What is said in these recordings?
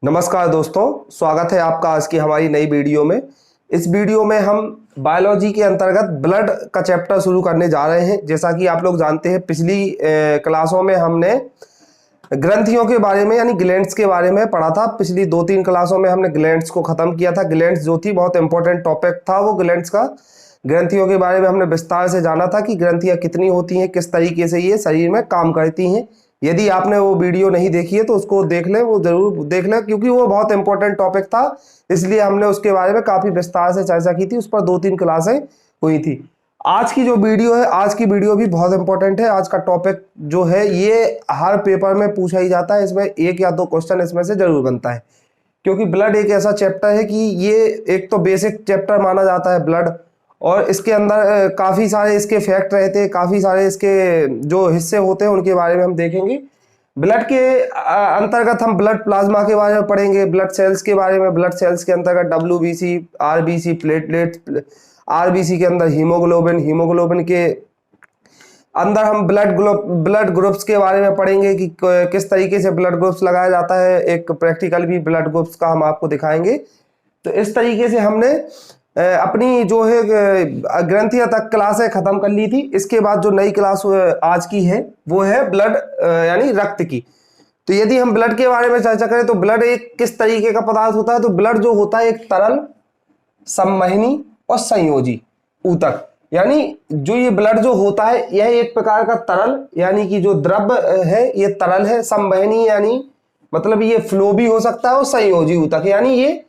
नमस्कार दोस्तों, स्वागत है आपका आज की हमारी नई वीडियो में। इस वीडियो में हम बायोलॉजी के अंतर्गत ब्लड का चैप्टर शुरू करने जा रहे हैं। जैसा कि आप लोग जानते हैं, पिछली क्लासों में हमने ग्रंथियों के बारे में यानी ग्लैंड्स के बारे में पढ़ा था। पिछली 2-3 क्लासों में हमने ग्लैंड्स को खत्म किया था। ग्लैंड्स जो थी बहुत इंपॉर्टेंट टॉपिक था वो ग्लैंड्स का। ग्रंथियों के बारे में हमने विस्तार से जाना था कि ग्रंथियां कितनी होती हैं, किस तरीके से ये शरीर में काम करती हैं। यदि आपने वो वीडियो नहीं देखी है तो उसको देख लें, वो जरूर देख लें, क्योंकि वो बहुत इंपॉर्टेंट टॉपिक था। इसलिए हमने उसके बारे में काफी विस्तार से चर्चा की थी। उस पर 2-3 क्लासें हुई थी। आज की जो वीडियो है, आज की वीडियो भी बहुत इंपॉर्टेंट है। आज का टॉपिक जो है ये हर पेपर में पूछा ही जाता है। इसमें 1 या 2 क्वेश्चन इसमें से जरूर बनता है, क्योंकि ब्लड एक ऐसा चैप्टर है कि ये एक तो बेसिक चैप्टर माना जाता है ब्लड, और इसके अंदर काफी सारे इसके फैक्ट रहते हैं, काफी सारे इसके जो हिस्से होते हैं उनके बारे में हम देखेंगे। ब्लड के अंतर्गत हम ब्लड प्लाज्मा के बारे में पढ़ेंगे, ब्लड सेल्स के बारे में। ब्लड सेल्स के अंतर्गत WBC, RBC, प्लेटलेट, RBC के अंदर हीमोग्लोबिन, हीमोग्लोबिन के अंदर हम ब्लड ग्रुप्स के बारे में पढ़ेंगे कि किस तरीके से ब्लड ग्रुप्स लगाया जाता है। एक प्रैक्टिकल भी ब्लड ग्रुप्स का हम आपको दिखाएंगे। तो इस तरीके से हमने अपनी जो है ग्रंथियां तक क्लासें खत्म कर ली थी। इसके बाद जो नई क्लास आज की है वो है ब्लड यानी रक्त की। तो यदि हम ब्लड के बारे में चर्चा करें तो ब्लड एक किस तरीके का पदार्थ होता है, तो ब्लड जो होता है एक तरल, संवहनी और संयोजी ऊतक। यानी जो ये ब्लड जो होता है यह एक प्रकार का तरल यानी कि जो द्रव्य है ये तरल है, संवहनी यानी मतलब ये फ्लो भी हो सकता है, और संयोजी ऊतक यानी ये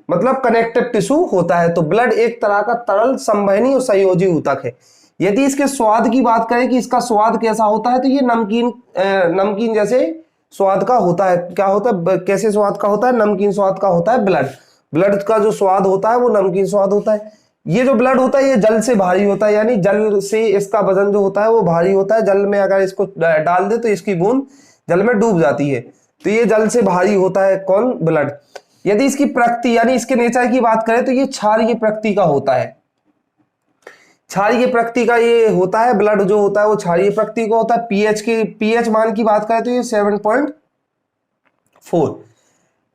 मतलब कनेक्टिव टिश्यू होता है। तो ब्लड एक तरह का तरल, संवहनी और संयोजी ऊतक है। यदि इसके स्वाद की बात करें कि इसका स्वाद कैसा होता है, तो ये नमकीन जैसे स्वाद का होता है। क्या होता है, कैसे स्वाद का होता है? नमकीन स्वाद का होता है ब्लड। ब्लड का जो स्वाद होता है वो नमकीन स्वाद होता है। ये जो ब्लड होता है ये जल से भारी होता है, यानी जल से इसका वजन जो होता है वो भारी होता है। जल में अगर इसको डाल दे तो इसकी बूंद जल में डूब जाती है। तो ये जल से भारी होता है कौन? ब्लड। यदि इसकी प्रकृति यानी इसके नेचर की बात करें तो ये क्षारीय प्रकृति का होता है। क्षारीय प्रकृति का ये होता है। ब्लड जो होता है वो क्षारीय प्रकृति का होता है। पीएच मान की बात करें तो ये 7.4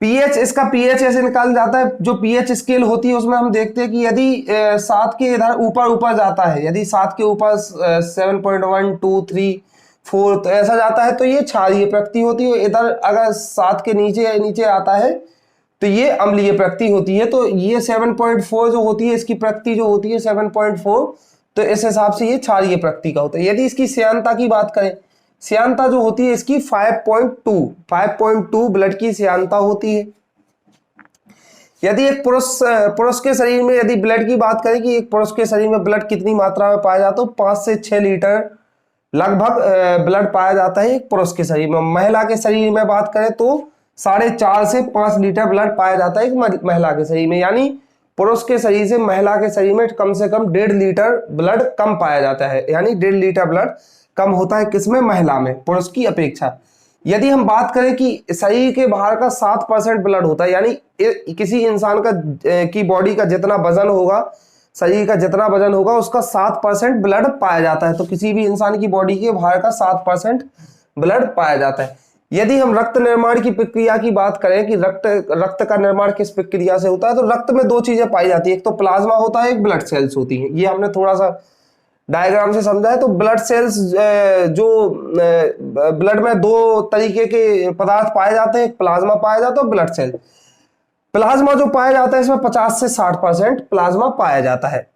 पीएच। इसका पीएच ऐसे निकाल जाता है। जो पीएच स्केल होती है उसमें हम देखते हैं कि यदि 7 के इधर ऊपर जाता है, यदि 7 के ऊपर 7.1, 2, 3, 4 तो ऐसा जाता है तो ये क्षारीय प्रकृति होती है। इधर अगर 7 के नीचे आता है तो ये अम्लीय प्रकृति होती है। तो ये 7.4 जो होती है, इसकी प्रकृति जो होती है 7.4, तो इस हिसाब से ये क्षारीय प्रकृति का होता है। यदि इसकी श्यानता की बात करें, श्यानता जो होती है इसकी 5.2 ब्लड की श्यानता होती है। यदि एक पुरुष के शरीर में यदि ब्लड की बात करें कि एक पुरुष के शरीर में ब्लड कितनी मात्रा में पाया जाता है, 5 से 6 लीटर लगभग ब्लड पाया जाता है एक पुरुष के शरीर में। महिला के शरीर में बात करें तो 4.5 से 5 लीटर ब्लड पाया जाता है एक महिला के शरीर में। यानी पुरुष के शरीर से महिला के शरीर में कम से कम 1.5 लीटर ब्लड कम पाया जाता है। यानी 1.5 लीटर ब्लड कम होता है किसमें? महिला में, पुरुष की अपेक्षा। यदि हम बात करें कि शरीर के बाहर का 7% ब्लड होता है, यानी किसी इंसान का की बॉडी का जितना वजन होगा, शरीर का जितना वजन होगा उसका 7% ब्लड पाया जाता है। तो किसी भी इंसान की बॉडी के बाहर का 7% ब्लड पाया जाता है। यदि हम रक्त निर्माण की प्रक्रिया की बात करें कि रक्त का निर्माण किस प्रक्रिया से होता है, तो रक्त में 2 चीजें पाई जाती है, एक तो प्लाज्मा होता है, एक ब्लड सेल्स होती हैं। ये हमने थोड़ा सा डायग्राम से समझा है। तो ब्लड सेल्स जो ब्लड में 2 तरीके के पदार्थ पाए जाते हैं, एक प्लाज्मा पाया जाता है, ब्लड सेल। प्लाज्मा जो पाया जाता है इसमें 50 से 60% प्लाज्मा पाया जाता है,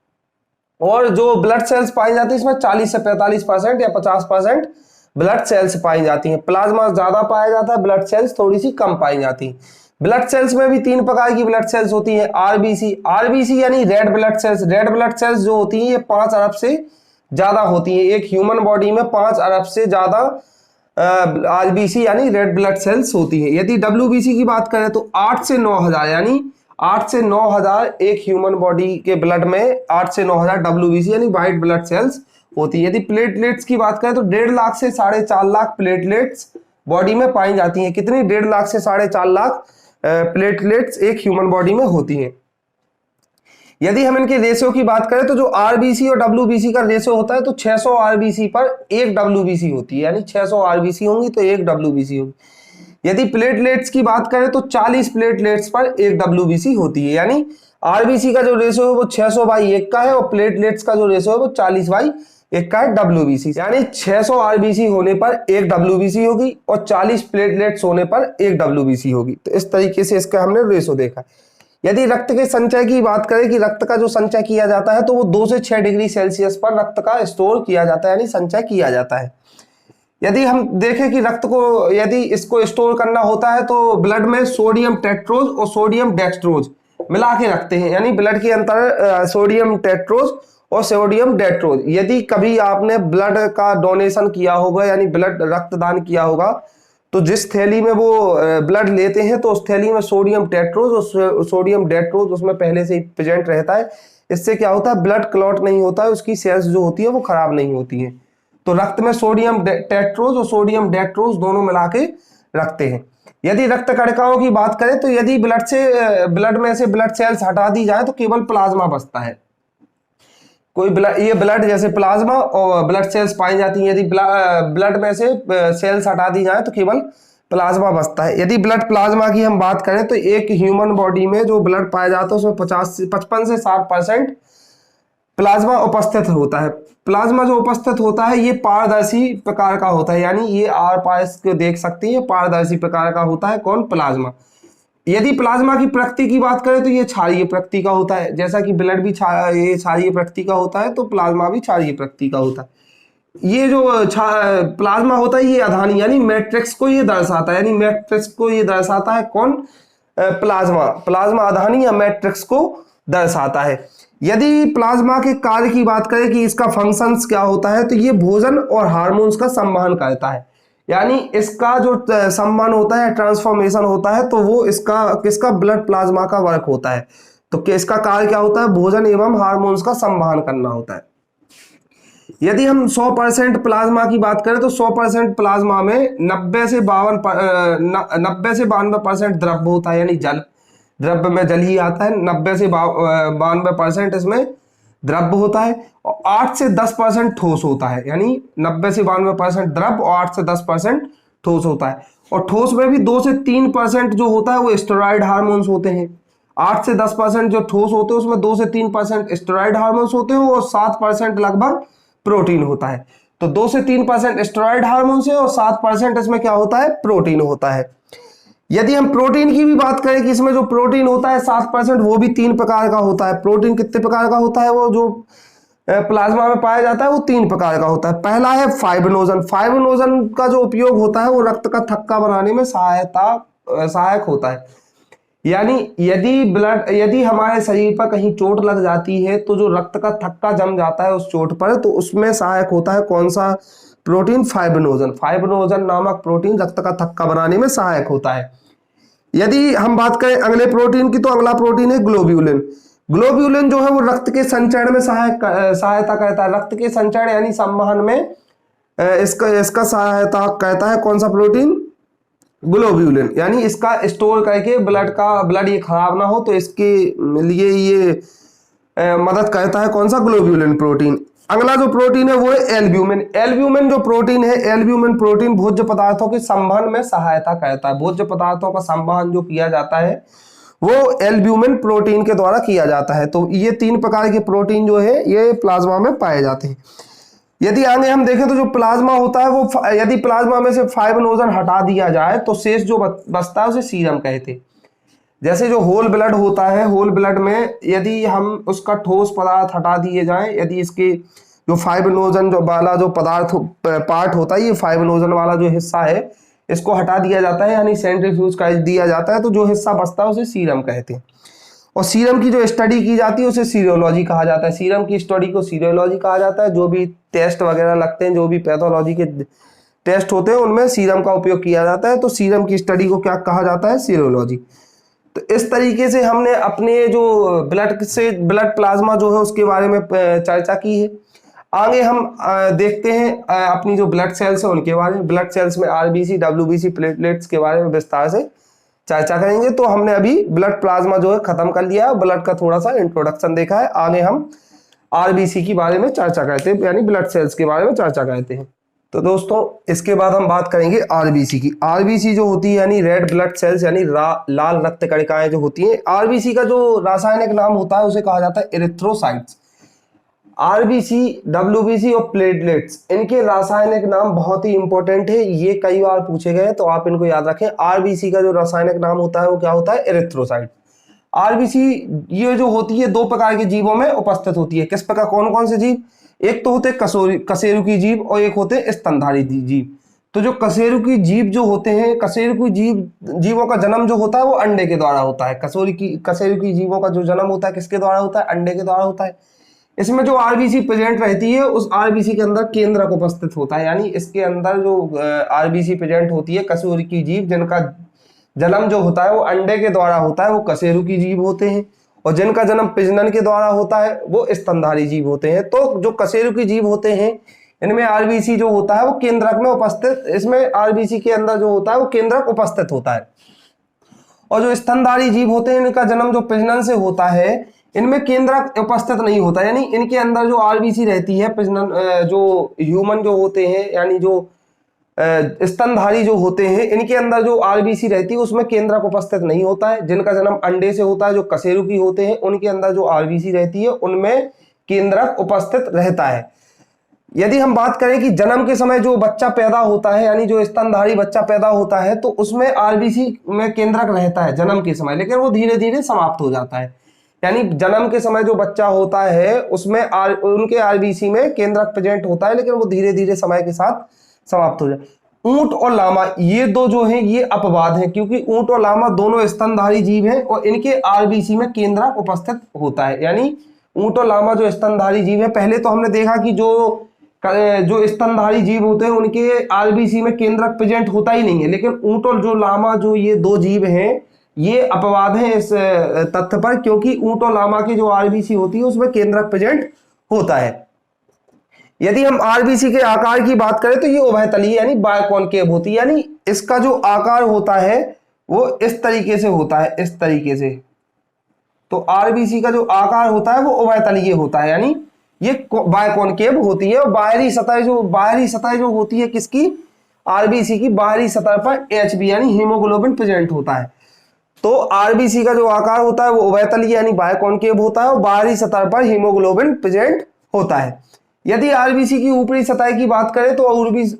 और जो ब्लड सेल्स पाई जाती है इसमें 40 से 45% या 50% ब्लड सेल्स पाई जाती हैं। प्लाज्मा ज्यादा पाया जाता है, ब्लड सेल्स थोड़ी सी कम पाई जाती हैं। ब्लड सेल्स में भी 3 प्रकार की ब्लड सेल्स होती हैं। आरबीसी यानी red blood cells. Red blood cells जो होती हैं ये 5 अरब से ज्यादा होती हैं। एक ह्यूमन बॉडी में 5 अरब से ज्यादा आरबीसी यानी रेड ब्लड सेल्स होती है। यदि डब्ल्यूबीसी की बात करें तो 8 से 9,000 यानी 8 से 9,000 एक ह्यूमन बॉडी के ब्लड में 8 से 9,000 डब्ल्यूबीसी यानी व्हाइट ब्लड सेल्स होती है। यदि प्लेटलेट्स की बात करें तो 1.5 लाख से 4.5 लाख प्लेटलेट्स बॉडी में पाई जाती हैं। कितनी? 1.5 लाख से 4.5 लाख प्लेटलेट्स एक ह्यूमन बॉडी में होती हैं। यदि हम इनके रेशियो की बात करें तो जो आरबीसी और डब्ल्यूबीसी का रेशियो होता है तो 600 आरबीसी पर 1 डब्ल्यूबीसी होती है, यानी 600 आरबीसी होंगी तो 1 डब्ल्यूबीसी होगी। यदि प्लेटलेट्स की बात करें तो 40 प्लेटलेट्स पर 1 WBC होती है, यानी आरबीसी का जो रेशो है वो 600/1 का है और प्लेटलेट्स का जो रेशो है वो 40/1 का है WBC, यानी 600 आरबीसी होने पर 1 WBC होगी और 40 प्लेटलेट्स होने पर 1 WBC होगी। तो इस तरीके से इसका हमने रेशो देखा। यदि रक्त के संचय की बात करें कि रक्त का जो संचय किया जाता है तो वो 2 से 6 डिग्री सेल्सियस पर रक्त का स्टोर किया जाता है, यानी संचय किया जाता है। यदि हम देखें कि रक्त को यदि इसको स्टोर करना होता है तो ब्लड में सोडियम टेट्रोज और सोडियम डेक्सट्रोज मिला के रखते हैं, यानी ब्लड के अंदर सोडियम टेट्रोज और सोडियम डेट्रोज। यदि कभी आपने ब्लड का डोनेशन किया होगा यानी ब्लड रक्तदान किया होगा तो जिस थैली में वो ब्लड लेते हैं तो उस थैली में सोडियम टेट्रोज और सोडियम डेट्रोज उसमें पहले से ही प्रेजेंट रहता है। इससे क्या होता है, ब्लड क्लॉट नहीं होता है, उसकी सेल्स जो होती है वो खराब नहीं होती है। तो रक्त में सोडियम टेट्रोज और सोडियम डेट्रोज दोनों मिला के रखते हैं। यदि रक्त कणिकाओं की बात करें तो यदि ब्लड में से ब्लड सेल्स हटा दी जाए तो केवल प्लाज्मा बचता है। कोई ये ब्लड जैसे प्लाज्मा और ब्लड सेल्स पाई जाती हैं, यदि ब्लड में से सेल्स हटा दी जाए तो केवल प्लाज्मा बचता है। यदि ब्लड प्लाज्मा की हम बात करें तो एक ह्यूमन बॉडी में जो ब्लड पाया जाता है उसमें 55 से 60% प्लाज्मा उपस्थित होता है। प्लाज्मा जो उपस्थित होता है ये पारदर्शी प्रकार का होता है, यानी ये आर पार को देख सकते हैं, पारदर्शी प्रकार का होता है। कौन? प्लाज्मा। यदि प्लाज्मा की प्रकृति की बात करें तो ये क्षारीय प्रकृति का होता है, जैसा कि ब्लड भी ये क्षारीय प्रकृति का होता है तो प्लाज्मा भी क्षारीय प्रकृति का होता है। ये जो प्लाज्मा होता है ये आधानी यानी मैट्रिक्स को ये दर्शाता है, यानी मैट्रिक्स को ये दर्शाता है। कौन? प्लाज्मा आधानी या मैट्रिक्स को दर्शाता है। यदि प्लाज्मा के कार्य की बात करें कि इसका फंक्शंस क्या होता है तो ये भोजन और हार्मोन्स का संवहन करता है, यानी इसका जो संवहन होता है, ट्रांसफॉर्मेशन होता है, तो वो किसका ब्लड प्लाज्मा का वर्क होता है। तो इसका कार्य क्या होता है? भोजन एवं हार्मोन्स का संवहन करना होता है। यदि हम 100% प्लाज्मा की बात करें तो 100% प्लाज्मा में 90 से 92% द्रव्य होता है, यानी जल। द्रव्य में जल ही आता है। 90 से 92% इसमें द्रव्य होता है और 8 से 10% ठोस होता है, यानी 90 से 92% द्रव्य और 8 से 10% ठोस होता है। और ठोस में भी 2 से 3% जो होता है वो स्टेरॉइड हार्मोन्स होते हैं। 8 से 10% जो ठोस होते हैं उसमें 2 से 3% स्टेरॉइड हार्मोन्स होते हैं और 7% लगभग प्रोटीन होता है। तो 2 से 3% स्टेरॉइड हार्मोन्स है और 7% इसमें क्या होता है? प्रोटीन होता है। यदि हम प्रोटीन की भी बात करें कि इसमें जो प्रोटीन होता है 7%, वो भी 3 प्रकार का होता है। प्रोटीन कितने प्रकार का होता है? वो जो प्लाज्मा में पाया जाता है वो 3 प्रकार का होता है। पहला है फाइब्रिनोजन। फाइब्रिनोजन का जो उपयोग होता है वो रक्त का थक्का बनाने में सहायक होता है, यानी यदि हमारे शरीर पर कहीं चोट लग जाती है तो जो रक्त का थक्का जम जाता है उस चोट पर, तो उसमें सहायक होता है कौन सा प्रोटीन? फाइब्रिनोजन। फाइब्रिनोजन नामक प्रोटीन रक्त का थक्का बनाने में सहायक होता है। यदि हम बात करें अगले प्रोटीन की तो अगला प्रोटीन है ग्लोब्यूलिन। ग्लोब्यूलिन जो है वो रक्त के संचरण में सहायता करता है। रक्त के संचरण यानी संवहन में इसका सहायता करता है। कौन सा प्रोटीन? ग्लोब्यूलिन, यानी इसका स्टोर करके ब्लड ये खराब ना हो तो इसके लिए ये मदद करता है। कौन सा? Globulin protein. अगला जो प्रोटीन है वो है एल्ब्यूमिन। एल्ब्यूमिन जो प्रोटीन है, एल्ब्यूमिन प्रोटीन भोज्य पदार्थों के संवहन में सहायता करता है। भोज्य पदार्थों का संवहन जो किया जाता है वो एल्ब्यूमिन प्रोटीन के द्वारा किया जाता है। तो ये 3 प्रकार के प्रोटीन जो है ये प्लाज्मा में पाए जाते हैं। यदि आगे हम देखें तो जो प्लाज्मा होता है वो यदि प्लाज्मा में से फाइब्रिनोजन हटा दिया जाए तो शेष जो बचता है उसे सीरम कहते हैं। जैसे जो होल ब्लड होता है, होल ब्लड में यदि हम उसका ठोस पदार्थ हटा दिए जाएं, यदि इसके जो फाइब्रिनोजन जो वाला जो पार्ट होता है, ये फाइब्रिनोजन वाला जो हिस्सा है इसको हटा दिया जाता है, यानी सेंट्रीफ्यूज कर दिया जाता है, तो जो हिस्सा बचता है उसे सीरम कहते हैं। और सीरम की जो स्टडी की जाती है उसे सीरोलॉजी कहा जाता है। सीरम की स्टडी को सीरोलॉजी कहा जाता है। जो भी टेस्ट वगैरह लगते हैं, जो भी पैथोलॉजी के टेस्ट होते हैं उनमें सीरम का उपयोग किया जाता है, तो सीरम की स्टडी को क्या कहा जाता है? सीरोलॉजी। तो इस तरीके से हमने अपने जो ब्लड प्लाज्मा जो है उसके बारे में चर्चा की है। आगे हम देखते हैं अपनी जो ब्लड सेल्स है उनके बारे में। ब्लड सेल्स में आरबीसी, डब्ल्यूबीसी, प्लेटलेट्स के बारे में विस्तार से चर्चा करेंगे। तो हमने अभी ब्लड प्लाज्मा जो है खत्म कर लिया है, ब्लड का थोड़ा सा इंट्रोडक्शन देखा है। आगे हम आरबीसी के बारे में चर्चा करते हैं, यानी ब्लड सेल्स के बारे में चर्चा करते हैं। तो दोस्तों इसके बाद हम बात करेंगे आरबीसी की। आरबीसी जो होती है यानी रेड ब्लड सेल्स यानी लाल रक्त कणिकाएं जो होती हैं। आरबीसी का जो रासायनिक नाम होता है उसे कहा जाता है एरिथ्रोसाइट्स। आरबीसी, डब्ल्यूबीसी और प्लेटलेट्स, इनके रासायनिक नाम बहुत ही इंपॉर्टेंट है, ये कई बार पूछे गए तो आप इनको याद रखें। आरबीसी का जो रासायनिक नाम होता है वो क्या होता है? एरिथ्रोसाइट। आरबीसी ये जो होती है दो प्रकार के जीवों में उपस्थित होती है। किस प्रकार? कौन कौन से जीव? एक तो होते हैं कशेरुकी जीव और एक होते हैं स्तनधारी जीव। तो जो कशेरुकी जीव जो होते हैं, कशेरुकी जीवों का जन्म जो होता है वो अंडे के द्वारा होता है। कशेरुकी जीवों का जो जन्म होता है किसके द्वारा होता है? अंडे के द्वारा होता है। इसमें जो आरबीसी प्रेजेंट रहती है उस आरबीसी के अंदर केंद्रक उपस्थित होता है, यानी इसके अंदर जो आरबीसी प्रेजेंट होती है, कशेरुकी जीव जिनका जन्म जो होता है वो अंडे के द्वारा होता है वो कशेरुकी जीव होते हैं, और जिनका जन्म प्रजनन के द्वारा होता है वो स्तनधारी जीव होते हैं। तो जो कशेरुकी जीव होते हैं इनमें आरबीसी जो होता है वो केंद्रक में उपस्थित, इसमें आरबीसी के अंदर जो होता है वो केंद्रक उपस्थित होता है। और जो स्तनधारी जीव होते हैं इनका जन्म जो प्रजनन से होता है, इनमें केंद्रक उपस्थित नहीं होता, यानी इनके अंदर जो आरबीसी रहती है प्रजनन, जो ह्यूमन जो होते हैं यानी जो स्तनधारी जो होते हैं इनके अंदर जो आरबीसी रहती है उसमें केंद्रक उपस्थित नहीं होता है। जिनका जन्म अंडे से होता है, जो कशेरुकी होते हैं, उनके अंदर जो आरबीसी रहती है उनमें केंद्रक उपस्थित रहता है। यदि हम बात करें कि जन्म के समय जो बच्चा पैदा होता है यानी जो स्तनधारी बच्चा पैदा होता है तो उसमें आरबीसी में केंद्रक रहता है जन्म के समय, लेकिन वो धीरे धीरे समाप्त हो जाता है। यानी जन्म के समय जो बच्चा होता है उसमें उनके आरबीसी में केंद्रक प्रेजेंट होता है, लेकिन वो धीरे धीरे समय के साथ समाप्त हो जाए। ऊंट और लामा ये दो जो हैं ये अपवाद हैं, क्योंकि ऊंट और लामा दोनों स्तनधारी जीव हैं और इनके आरबीसी में केंद्रक उपस्थित होता है। यानी ऊंट और लामा जो स्तनधारी जीव है, पहले तो हमने देखा कि जो स्तनधारी जीव होते हैं उनके आरबीसी में केंद्रक प्रेजेंट होता ही नहीं है, लेकिन ऊंट और जो लामा जो ये दो जीव हैं ये अपवाद है इस तथ्य पर, क्योंकि ऊंट और लामा की जो आरबीसी होती है उसमें केंद्रक प्रेजेंट होता है। यदि हम आरबीसी के आकार की बात करें तो ये उभयतलीय यानी बायकॉन्केव होती है, यानी इसका जो आकार होता है वो इस तरीके से होता है, इस तरीके से। तो आरबीसी का जो आकार होता है वो उभयतलीय होता है, यानी ये बायकॉन्केव होती है। और बाहरी सतह जो होती है किसकी? आरबीसी की बाहरी सतह पर एचबी यानी हीमोग्लोबिन प्रेजेंट होता है। तो आरबीसी का जो आकार होता है वो उभयतलीय यानी बायकॉन्केव होता है और बाहरी सतह पर हीमोग्लोबिन प्रेजेंट होता है। यदि आरबीसी की ऊपरी सतह की बात करें तो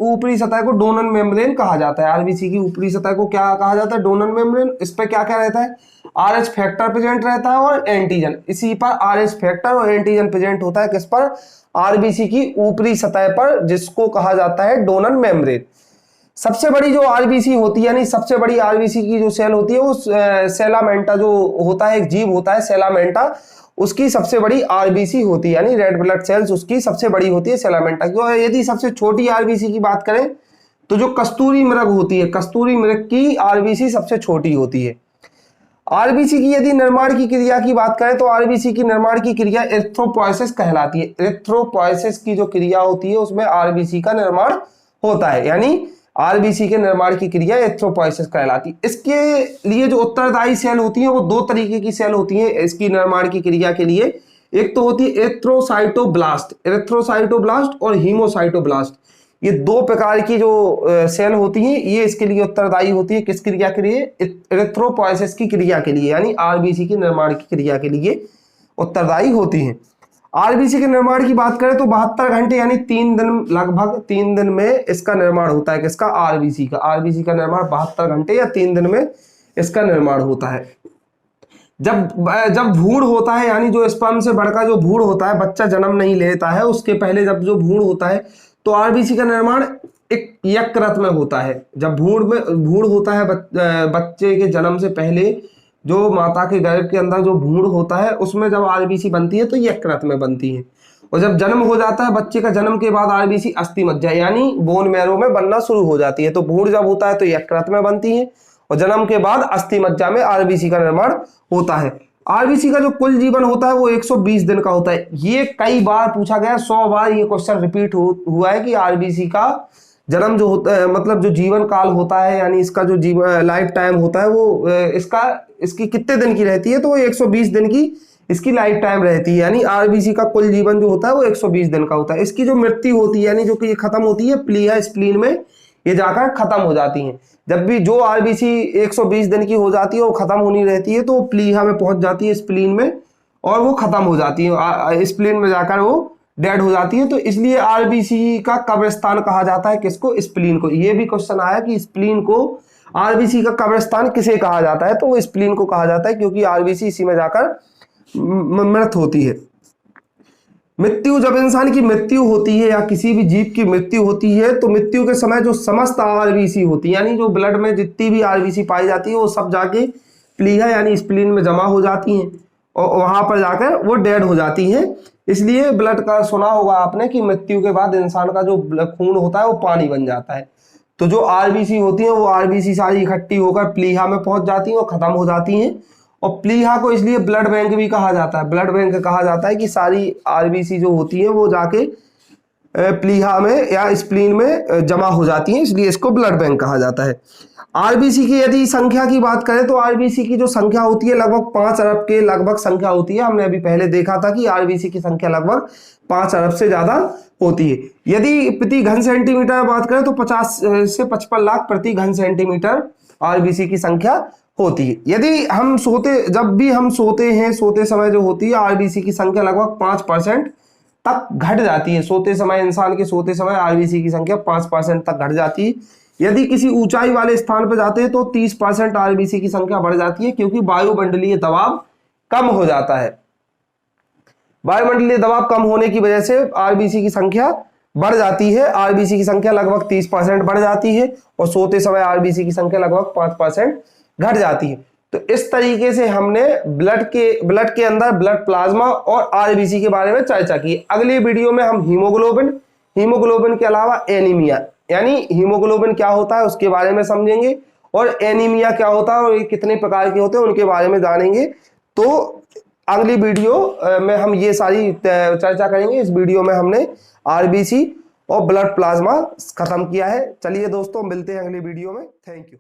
ऊपरी सतह को डोनल मेम्ब्रेन कहा जाता है। आरबीसी की ऊपरी सतह को क्या कहा जाता है? डोनल मेम्ब्रेन। इस पर क्या क्या रहता है? आरएच फैक्टर प्रेजेंट रहता है और एंटीजन। इसी पर आरएच फैक्टर और एंटीजन प्रेजेंट होता है। किस पर? आरबीसी की ऊपरी सतह पर, जिसको कहा जाता है डोनल मेम्ब्रेन। सबसे बड़ी जो आरबीसी होती है यानी सबसे बड़ी आरबीसी की जो सेल होती है वो सेलामेंटा जो होता है, एक जीव होता है सेलामेंटा, उसकी सबसे बड़ी आरबीसी होती है, यानी रेड ब्लड सेल्स उसकी सबसे बड़ी होती है सेलामेंटा की। और यदि सबसे छोटी आरबीसी की बात करें तो जो कस्तूरी मृग होती है, कस्तूरी मृग की आरबीसी सबसे छोटी होती है। आरबीसी की यदि निर्माण की क्रिया की बात करें तो आरबीसी की निर्माण की क्रिया एरिथ्रोपोएसिस कहलाती है। एरिथ्रोपोएसिस की जो क्रिया होती है उसमें आरबीसी का निर्माण होता है, यानी आरबीसी के निर्माण की क्रिया एरिथ्रोपोएसिस कहलाती है। इसके लिए जो उत्तरदायी सेल होती है वो दो तरीके की सेल होती है इसकी निर्माण की क्रिया के लिए। एक तो होती है एरिथ्रोसाइटोब्लास्ट और हीमोसाइटोब्लास्ट। ये दो प्रकार की जो सेल होती हैं ये इसके लिए उत्तरदायी होती है। किस क्रिया के लिए? एरिथ्रोपोएसिस की क्रिया के लिए, यानी आरबीसी के निर्माण की क्रिया के लिए उत्तरदायी होती हैं। आरबीसी के निर्माण की बात करें तो 72 घंटे यानी 3 दिन, लगभग 3 दिन में इसका निर्माण होता है। किसका? आरबीसी का। आरबीसी का निर्माण 72 घंटे या 3 दिन में इसका निर्माण होता है। जब भ्रूण होता है यानी जो स्पर्म से बढ़कर जो भ्रूण होता है, बच्चा जन्म नहीं लेता है उसके पहले जब जो भ्रूण होता है तो आरबीसी का निर्माण एक यकृत में होता है। जब भ्रूण होता है बच्चे के जन्म से पहले जो माता के गर्भ के अंदर जो भ्रूण होता है उसमें जब आरबीसी बनती है तो यकृत में बनती है। और जब जन्म हो जाता है बच्चे का, जन्म के बाद आरबीसी अस्थिमज्जा यानी बोन मैरो में बनना शुरू हो जाती है। तो भ्रूण जब होता है तो यकृत में बनती है और जन्म के बाद अस्थिमज्जा में आरबीसी का निर्माण होता है। आरबीसी का जो कुल जीवन होता है वो 120 दिन का होता है। ये कई बार पूछा गया, 100 बार ये क्वेश्चन रिपीट हुआ है कि आरबीसी का जन्म जो होता है, मतलब जो जीवन काल होता है यानी इसका जो जीवन लाइफ टाइम होता है वो इसकी कितने दिन की रहती है? तो वो 120 दिन की इसकी लाइफ टाइम रहती है, यानी आरबीसी का कुल जीवन जो होता है वो 120 दिन का होता है। इसकी जो मृत्यु होती है, यानी जो कि ये खत्म होती है प्लीहा स्प्लीन में, ये जाकर खत्म हो जाती हैं। जब भी जो आरबीसी 120 दिन की हो जाती है वो खत्म होनी रहती है, तो प्लीहा में पहुंच जाती है स्प्लीन में, और वो खत्म हो जाती है, स्प्लीन में जाकर वो डेड हो जाती है। तो इसलिए आरबीसी का कब्रिस्तान कहा जाता है किसको? स्प्लीन को। ये भी क्वेश्चन आया कि स्प्लीन को, आरबीसी का कब्रिस्तान किसे कहा जाता है, तो वो स्प्लीन को कहा जाता है, क्योंकि आरबीसी इसी में जाकर मृत होती है। मृत्यु, जब इंसान की मृत्यु होती है या किसी भी जीव की मृत्यु होती है, तो मृत्यु के समय जो समस्त आरबीसी होती है, यानी जो ब्लड में जितनी भी आरबीसी पाई जाती है, वो सब जाके प्लीहा यानी स्प्लीन में जमा हो जाती हैं, और वहां पर जाकर वो डेड हो जाती हैं। इसलिए ब्लड का सुना होगा आपने कि मृत्यु के बाद इंसान का जो खून होता है वो पानी बन जाता है। तो जो आरबीसी होती है वो आरबीसी सारी इकट्ठी होकर प्लीहा में पहुंच जाती है और खत्म हो जाती हैं। और प्लीहा को इसलिए ब्लड बैंक भी कहा जाता है। ब्लड बैंक कहा जाता है कि सारी आरबीसी जो होती है वो जाके प्लीहा में या स्प्लीन में जमा हो जाती है, इसलिए इसको ब्लड बैंक कहा जाता है। आरबीसी की यदि संख्या की बात करें तो आरबीसी की जो संख्या होती है लगभग 5 अरब के लगभग संख्या होती है। हमने अभी पहले देखा था कि आरबीसी की संख्या लगभग 5 अरब से ज्यादा होती है। यदि प्रति घन सेंटीमीटर बात करें तो 50 से 55 लाख प्रति घन सेंटीमीटर आरबीसी की संख्या होती है। यदि हम जब भी हम सोते हैं, सोते समय जो होती है आरबीसी की संख्या लगभग 5% तक घट जाती है। सोते समय, इंसान के सोते समय आरबीसी की संख्या 5% तक घट जाती है। यदि किसी ऊंचाई वाले स्थान पर जाते हैं तो 30% आरबीसी की संख्या बढ़ जाती है, क्योंकि वायुमंडलीय दबाव कम हो जाता है। वायुमंडलीय दबाव कम होने की वजह से आरबीसी की संख्या बढ़ जाती है। आरबीसी की संख्या लगभग 30% बढ़ जाती है, और सोते समय आरबीसी की संख्या लगभग 5% घट जाती है। तो इस तरीके से हमने ब्लड के अंदर ब्लड प्लाज्मा और आरबीसी के बारे में चर्चा की। अगले वीडियो में हम हीमोग्लोबिन के अलावा एनीमिया, यानी हीमोग्लोबिन क्या होता है उसके बारे में समझेंगे, और एनीमिया क्या होता है और ये कितने प्रकार के होते हैं उनके बारे में जानेंगे। तो अगली वीडियो में हम ये सारी चर्चा करेंगे। इस वीडियो में हमने आरबीसी और ब्लड प्लाज्मा खत्म किया है। चलिए दोस्तों, मिलते हैं अगली वीडियो में। Thank you.